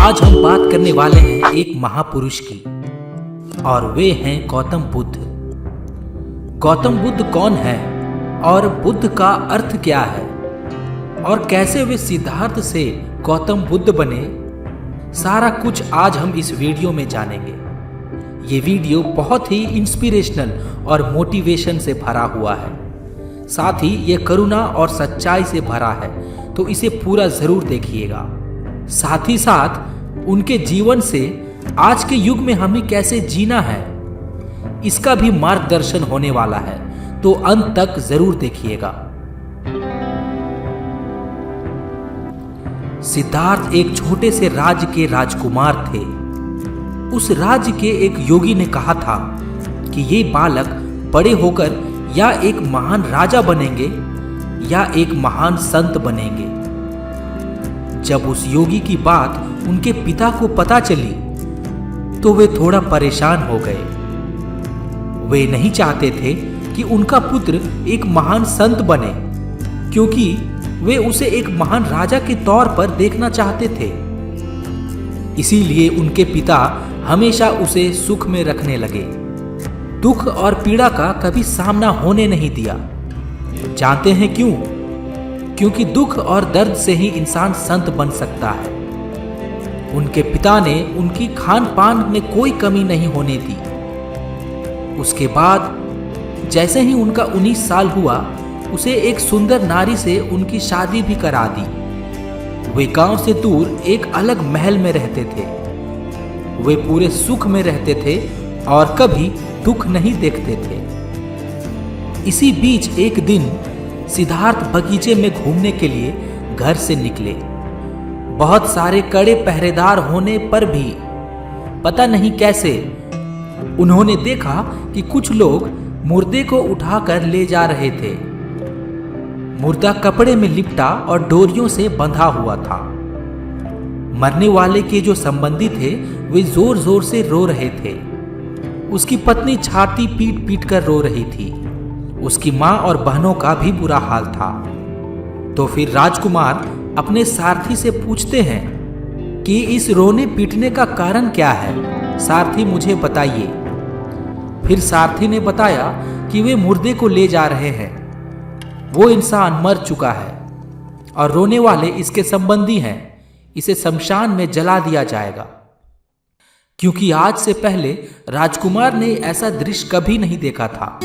आज हम बात करने वाले हैं एक महापुरुष की, और वे हैं गौतम बुद्ध। गौतम बुद्ध कौन है और बुद्ध का अर्थ क्या है और कैसे वे सिद्धार्थ से गौतम बुद्ध बने, सारा कुछ आज हम इस वीडियो में जानेंगे। ये वीडियो बहुत ही इंस्पिरेशनल और मोटिवेशन से भरा हुआ है, साथ ही ये करुणा और सच्चाई से भरा है, तो इसे पूरा जरूर देखिएगा। साथ ही साथ उनके जीवन से आज के युग में हमें कैसे जीना है, इसका भी मार्गदर्शन होने वाला है, तो अंत तक जरूर देखिएगा। सिद्धार्थ एक छोटे से राज्य के राजकुमार थे। उस राज्य के एक योगी ने कहा था कि ये बालक बड़े होकर या एक महान राजा बनेंगे या एक महान संत बनेंगे। जब उस योगी की बात उनके पिता को पता चली तो वे थोड़ा परेशान हो गए। वे नहीं चाहते थे कि उनका पुत्र एक महान संत बने, क्योंकि वे उसे एक महान राजा के तौर पर देखना चाहते थे। इसीलिए उनके पिता हमेशा उसे सुख में रखने लगे, दुख और पीड़ा का कभी सामना होने नहीं दिया। जानते हैं क्यों? क्योंकि दुख और दर्द से ही इंसान संत बन सकता है। उनके पिता ने उनकी खान पान में कोई कमी नहीं होने दी। उसके बाद जैसे ही उनका 19 साल हुआ, उसे एक सुंदर नारी से उनकी शादी भी करा दी। वे गांव से दूर एक अलग महल में रहते थे। वे पूरे सुख में रहते थे और कभी दुख नहीं देखते थे। इसी बीच एक दिन सिद्धार्थ बगीचे में घूमने के लिए घर से निकले। बहुत सारे कड़े पहरेदार होने पर भी पता नहीं कैसे उन्होंने देखा कि कुछ लोग मुर्दे को उठाकर ले जा रहे थे। मुर्दा कपड़े में लिपटा और डोरियों से बंधा हुआ था। मरने वाले के जो संबंधी थे वे जोर जोर से रो रहे थे। उसकी पत्नी छाती पीट पीट कर रो रही थी। उसकी मां और बहनों का भी बुरा हाल था। तो फिर राजकुमार अपने सारथी से पूछते हैं कि इस रोने पीटने का कारण क्या है, सारथी मुझे बताइए। फिर सारथी ने बताया कि वे मुर्दे को ले जा रहे हैं। वो इंसान मर चुका है और रोने वाले इसके संबंधी हैं। इसे शमशान में जला दिया जाएगा। क्योंकि आज से पहले राजकुमार ने ऐसा दृश्य कभी नहीं देखा था,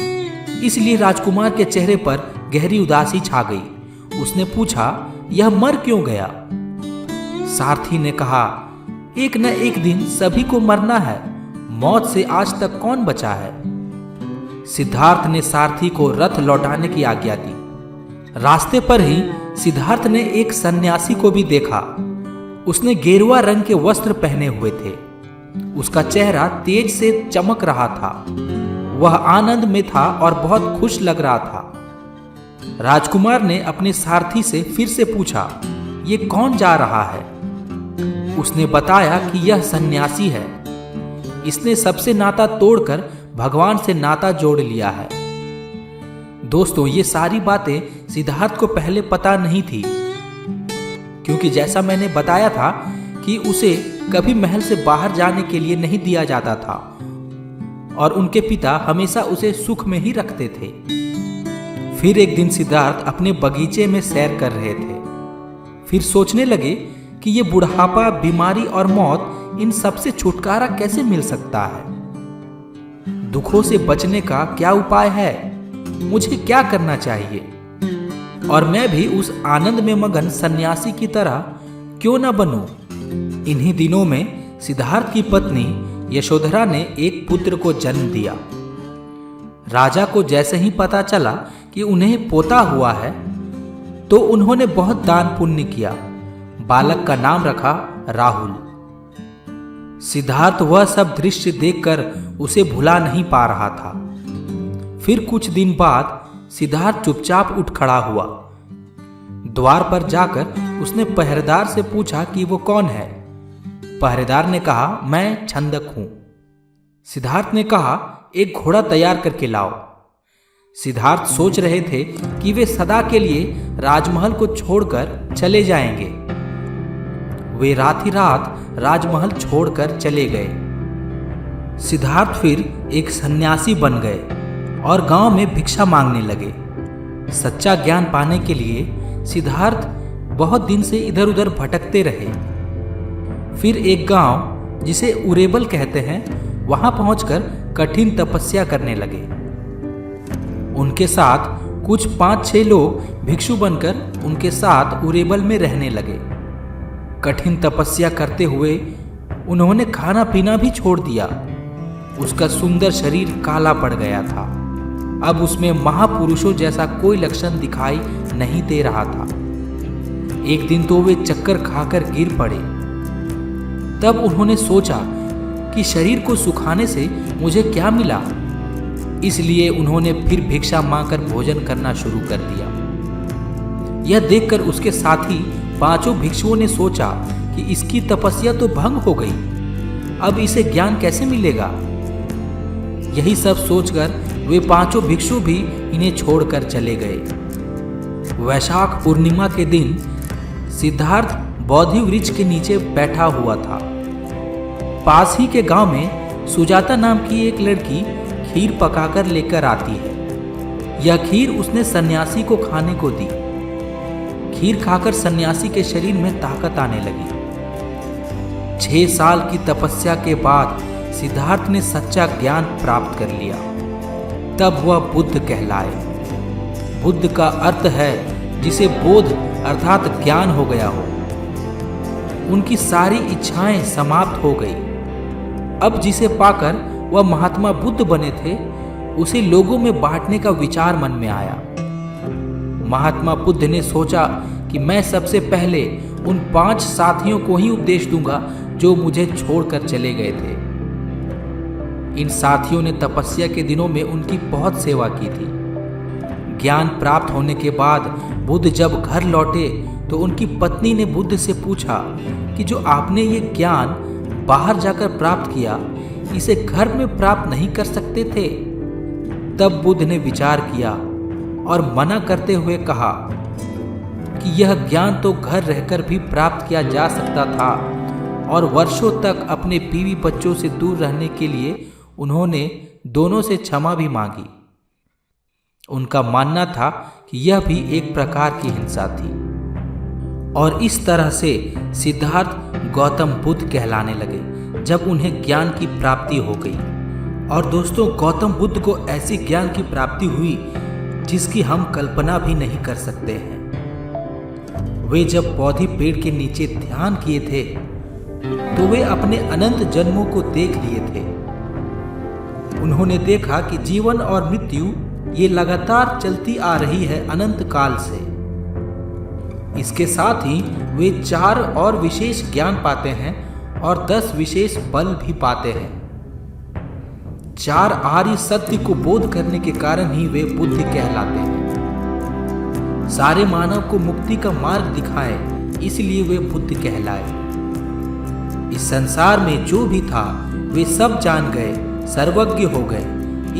इसलिए राजकुमार के चेहरे पर गहरी उदासी छा गई। उसने पूछा, यह मर क्यों गया? सारथी ने कहा, एक न एक दिन सभी को मरना है। मौत से आज तक कौन बचा है? सिद्धार्थ ने सारथी को रथ लौटाने की आज्ञा दी। रास्ते पर ही सिद्धार्थ ने एक सन्यासी को भी देखा। उसने गेरुआ रंग के वस्त्र पहने हुए थे। उसका चेहरा तेज से चमक रहा था। वह आनंद में था और बहुत खुश लग रहा था। राजकुमार ने अपने सारथी से फिर से पूछा, ये कौन जा रहा है? उसने बताया कि यह सन्यासी है। इसने सबसे नाता तोड़कर भगवान से नाता जोड़ लिया है। दोस्तों, ये सारी बातें सिद्धार्थ को पहले पता नहीं थी, क्योंकि जैसा मैंने बताया था कि उसे कभी महल से बाहर जाने के लिए नहीं दिया जाता था और उनके पिता हमेशा उसे सुख में ही रखते थे। फिर एक दिन सिद्धार्थ अपने बगीचे में सैर कर रहे थे। फिर सोचने लगे कि ये बुढ़ापा, बीमारी और मौत, इन सब से छुटकारा कैसे मिल सकता है? दुखों से बचने का क्या उपाय है? मुझे क्या करना चाहिए? और मैं भी उस आनंद में मगन सन्यासी की तरह क्यों ना बनूं? इन्हीं दिनों में सिद्धार्थ की पत्नी यशोधरा ने एक पुत्र को जन्म दिया। राजा को जैसे ही पता चला कि उन्हें पोता हुआ है, तो उन्होंने बहुत दान पुण्य किया। बालक का नाम रखा राहुल। सिद्धार्थ वह सब दृश्य देखकर उसे भुला नहीं पा रहा था। फिर कुछ दिन बाद सिद्धार्थ चुपचाप उठ खड़ा हुआ। द्वार पर जाकर उसने पहरेदार से पूछा कि वो कौन है। पहरेदार ने कहा, मैं छंदक हूं। सिद्धार्थ ने कहा, एक घोड़ा तैयार करके लाओ। सिद्धार्थ सोच रहे थे कि वे सदा के लिए राजमहल को छोड़कर चले जाएंगे। वे रात ही रात राजमहल छोड़कर चले गए। सिद्धार्थ फिर एक सन्यासी बन गए और गांव में भिक्षा मांगने लगे। सच्चा ज्ञान पाने के लिए सिद्धार्थ बहुत दिन से इधर उधर भटकते रहे। फिर एक गांव जिसे उरेबल कहते हैं, वहां पहुंचकर कठिन तपस्या करने लगे। उनके साथ कुछ 5-6 लोग भिक्षु बनकर उनके साथ उरेबल में रहने लगे। कठिन तपस्या करते हुए उन्होंने खाना पीना भी छोड़ दिया। उसका सुंदर शरीर काला पड़ गया था। अब उसमें महापुरुषों जैसा कोई लक्षण दिखाई नहीं दे रहा था। एक दिन तो वे चक्कर खाकर गिर पड़े। तब उन्होंने सोचा कि शरीर को सुखाने से मुझे क्या मिला, इसलिए उन्होंने फिर भिक्षा मांगकर भोजन करना शुरू कर दिया। यह देखकर उसके साथी 5 भिक्षुओं ने सोचा कि इसकी तपस्या तो भंग हो गई, अब इसे ज्ञान कैसे मिलेगा। यही सब सोचकर वे 5 भिक्षु भी इन्हें छोड़कर चले गए। वैशाख पूर्णिमा के दिन सिद्धार्थ बोधि वृक्ष के नीचे बैठा हुआ था। पास ही के गांव में सुजाता नाम की एक लड़की खीर पकाकर लेकर आती है। यह खीर उसने सन्यासी को खाने को दी। खीर खाकर सन्यासी के शरीर में ताकत आने लगी। 6 साल की तपस्या के बाद सिद्धार्थ ने सच्चा ज्ञान प्राप्त कर लिया। तब वह बुद्ध कहलाए। बुद्ध का अर्थ है जिसे बोध अर्थात ज्ञान हो गया हो। उनकी सारी इच्छाएं समाप्त हो गई। अब जिसे पाकर वह महात्मा बुद्ध बने थे, उसे लोगों में बांटने का विचार मन में आया। महात्मा बुद्ध ने सोचा कि मैं सबसे पहले उन 5 साथियों को ही उपदेश दूंगा जो मुझे छोड़कर चले गए थे। इन साथियों ने तपस्या के दिनों में उनकी बहुत सेवा की थी। ज्ञान प्राप्त होने के बाद बुद्ध जब घर लौटे तो उनकी पत्नी ने बुद्ध से पूछा कि जो आपने ये ज्ञान बाहर जाकर प्राप्त किया, इसे घर में प्राप्त नहीं कर सकते थे। तब बुद्ध ने विचार किया और मना करते हुए कहा कि यह ज्ञान तो घर रहकर भी प्राप्त किया जा सकता था, और वर्षों तक अपने बीवी बच्चों से दूर रहने के लिए उन्होंने दोनों से क्षमा भी मांगी। उनका मानना था कि यह भी एक प्रकार की हिंसा थी। और इस तरह से सिद्धार्थ गौतम बुद्ध कहलाने लगे जब उन्हें ज्ञान की प्राप्ति हो गई। और दोस्तों, गौतम बुद्ध को ऐसी ज्ञान की प्राप्ति हुई जिसकी हम कल्पना भी नहीं कर सकते हैं। वे जब बोधि पेड़ के नीचे ध्यान किए थे तो वे अपने अनंत जन्मों को देख लिए थे। उन्होंने देखा कि जीवन और मृत्यु ये लगातार चलती आ रही है अनंत काल से। इसके साथ ही वे 4 और विशेष ज्ञान पाते हैं और 10 विशेष बल भी पाते हैं। 4 आर्य सत्य को बोध करने के कारण ही वे बुद्ध कहलाते हैं। सारे मानव को मुक्ति का मार्ग दिखाए, इसलिए वे बुद्ध कहलाए। इस संसार में जो भी था वे सब जान गए, सर्वज्ञ हो गए,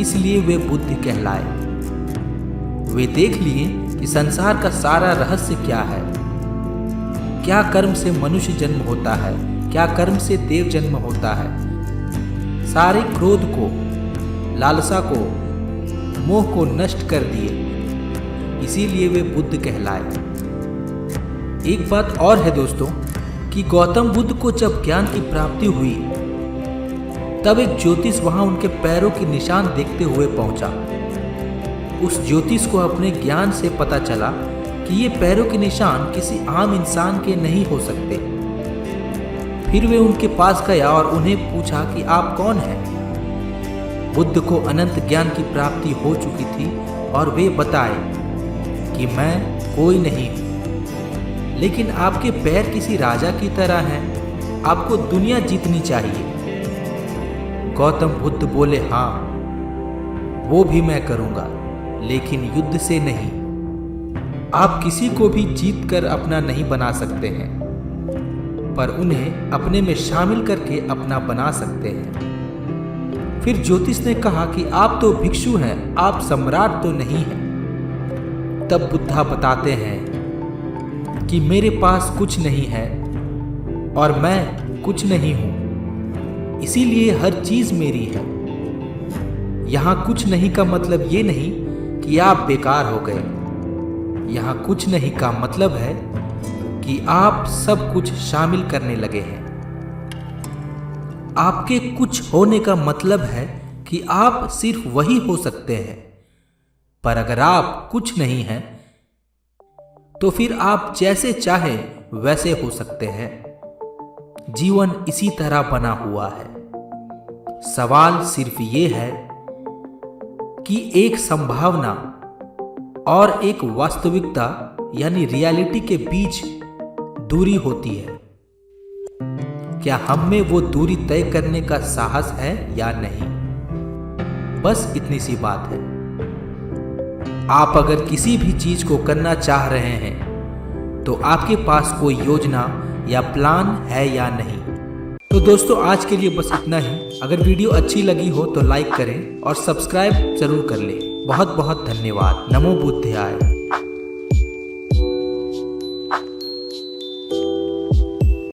इसलिए वे बुद्ध कहलाए। वे देख लिए कि संसार का सारा रहस्य क्या है। क्या कर्म से मनुष्य जन्म होता है, क्या कर्म से देव जन्म होता है। सारे क्रोध को, लालसा को, मोह को नष्ट कर दिए, इसीलिए वे बुद्ध कहलाए। एक बात और है दोस्तों कि गौतम बुद्ध को जब ज्ञान की प्राप्ति हुई तब एक ज्योतिष वहां उनके पैरों के निशान देखते हुए पहुंचा। उस ज्योतिष को अपने ज्ञान से पता चला कि ये पैरों के निशान किसी आम इंसान के नहीं हो सकते। फिर वे उनके पास गया और उन्हें पूछा कि आप कौन हैं। बुद्ध को अनंत ज्ञान की प्राप्ति हो चुकी थी और वे बताए कि मैं कोई नहीं हूं, लेकिन आपके पैर किसी राजा की तरह हैं, आपको दुनिया जीतनी चाहिए। गौतम बुद्ध बोले, हाँ वो भी मैं करूंगा, लेकिन युद्ध से नहीं। आप किसी को भी जीत कर अपना नहीं बना सकते हैं, पर उन्हें अपने में शामिल करके अपना बना सकते हैं। फिर ज्योतिष ने कहा कि आप तो भिक्षु हैं, आप सम्राट तो नहीं हैं। तब बुद्धा बताते हैं कि मेरे पास कुछ नहीं है, और मैं कुछ नहीं हूं, इसीलिए हर चीज मेरी है। यहां कुछ नहीं का मतलब ये नहीं कि आप बेकार हो गए। यहां कुछ नहीं का मतलब है कि आप सब कुछ शामिल करने लगे हैं। आपके कुछ होने का मतलब है कि आप सिर्फ वही हो सकते हैं। पर अगर आप कुछ नहीं हैं तो फिर आप जैसे चाहे वैसे हो सकते हैं। जीवन इसी तरह बना हुआ है। सवाल सिर्फ ये है कि एक संभावना और एक वास्तविकता यानी रियलिटी के बीच दूरी होती है। क्या हम में वो दूरी तय करने का साहस है या नहीं? बस इतनी सी बात है। आप अगर किसी भी चीज को करना चाह रहे हैं तो आपके पास कोई योजना या प्लान है या नहीं? तो दोस्तों आज के लिए बस इतना ही। अगर वीडियो अच्छी लगी हो तो लाइक करें और सब्सक्राइब जरूर कर लें। बहुत बहुत धन्यवाद। नमो बुद्धाय।